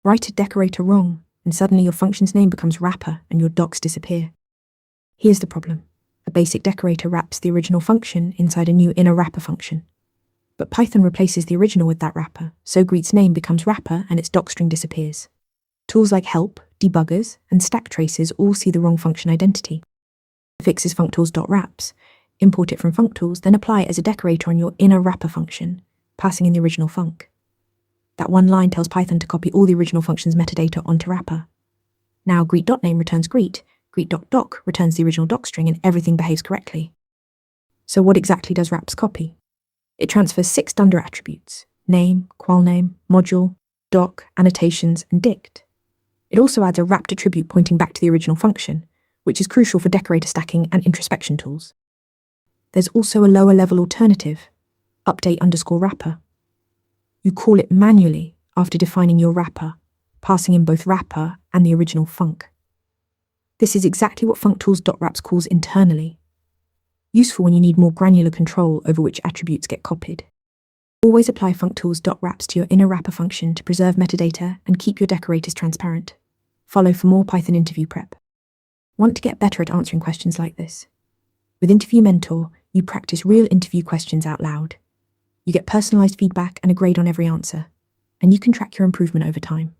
Write a decorator wrong, and suddenly your function's name becomes wrapper and your docs disappear. Here's the problem. A basic decorator wraps the original function inside a new inner wrapper function. But Python replaces the original with that wrapper, so greet's name becomes wrapper and its docstring disappears. Tools like help, debuggers, and stack traces all see the wrong function identity. The fix is functools.wraps. Import it from functools, then apply it as a decorator on your inner wrapper function, passing in the original func. That one line tells Python to copy all the original function's metadata onto wrapper. Now greet.name returns greet, greet.doc returns the original docstring, and everything behaves correctly. So what exactly does wraps copy? It transfers 6 dunder attributes: name, qual name, module, doc, annotations, and dict. It also adds a wrapped attribute pointing back to the original function, which is crucial for decorator stacking and introspection tools. There's also a lower level alternative, update_wrapper. You call it manually after defining your wrapper, passing in both wrapper and the original func. This is exactly what functools.wraps calls internally. Useful when you need more granular control over which attributes get copied. Always apply functools.wraps to your inner wrapper function to preserve metadata and keep your decorators transparent. Follow for more Python interview prep. Want to get better at answering questions like this? With Interview Mentor, you practice real interview questions out loud. You get personalized feedback and a grade on every answer, and you can track your improvement over time.